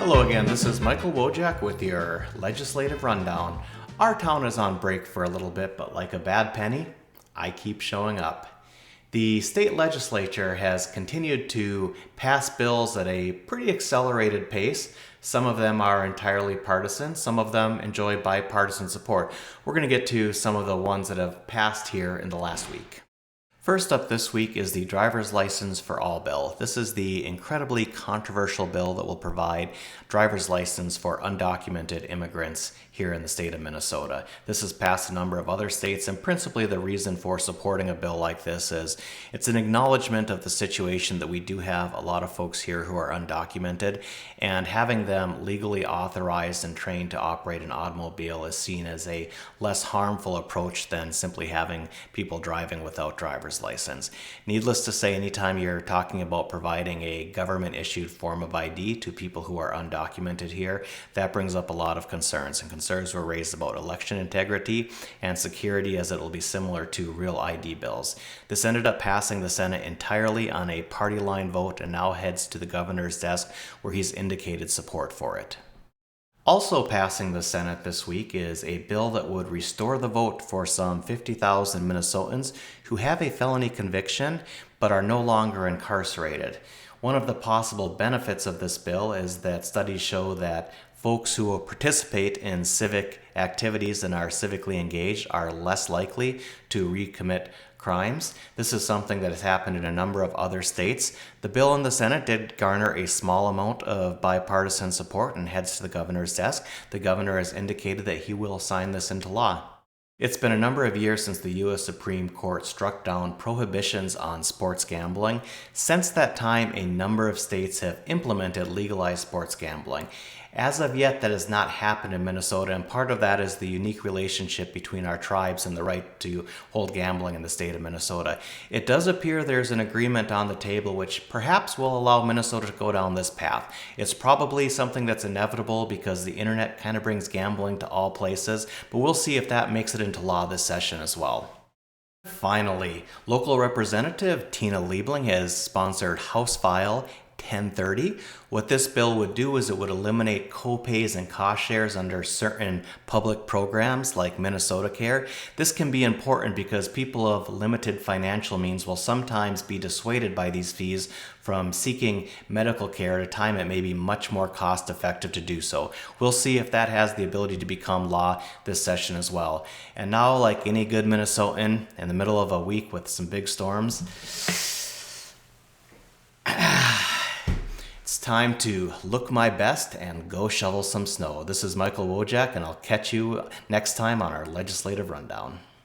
Hello again, this is Michael Wojak with your Legislative Rundown. Our town is on break for a little bit, but like a bad penny, I keep showing up. The state legislature has continued to pass bills at a pretty accelerated pace. Some of them are entirely partisan, some of them enjoy bipartisan support. We're going to get to some of the ones that have passed here in the last week. First up this week is the Driver's License for All bill. This is the incredibly controversial bill that will provide driver's license for undocumented immigrants here in the state of Minnesota. This has passed a number of other states, and principally the reason for supporting a bill like this is it's an acknowledgement of the situation that we do have a lot of folks here who are undocumented, and having them legally authorized and trained to operate an automobile is seen as a less harmful approach than simply having people driving without driver's license. Needless to say, anytime you're talking about providing a government-issued form of ID to people who are undocumented here, that brings up a lot of concerns, and concerns were raised about election integrity and security, as it will be similar to real ID bills. This ended up passing the Senate entirely on a party line vote and now heads to the governor's desk, where he's indicated support for it. Also passing the Senate this week is a bill that would restore the vote for some 50,000 Minnesotans who have a felony conviction but are no longer incarcerated. One of the possible benefits of this bill is that studies show that folks who will participate in civic activities and are civically engaged are less likely to recommit crimes. This is something that has happened in a number of other states. The bill in the Senate did garner a small amount of bipartisan support and heads to the governor's desk. The governor has indicated that he will sign this into law. It's been a number of years since the U.S. Supreme Court struck down prohibitions on sports gambling. Since that time, a number of states have implemented legalized sports gambling. As of yet, that has not happened in Minnesota, and part of that is the unique relationship between our tribes and the right to hold gambling in the state of Minnesota. It does appear there's an agreement on the table which perhaps will allow Minnesota to go down this path. It's probably something that's inevitable because the internet kind of brings gambling to all places, but we'll see if that makes it into law this session as well. Finally, local representative Tina Liebling has sponsored House File 1030. What this bill would do is it would eliminate co-pays and cost shares under certain public programs like Minnesota Care. This can be important because people of limited financial means will sometimes be dissuaded by these fees from seeking medical care at a time it may be much more cost effective to do so. We'll see if that has the ability to become law this session as well. And now, like any good Minnesotan, in the middle of a week with some big storms, it's time to look my best and go shovel some snow. This is Michael Wojak, and I'll catch you next time on our Legislative Rundown.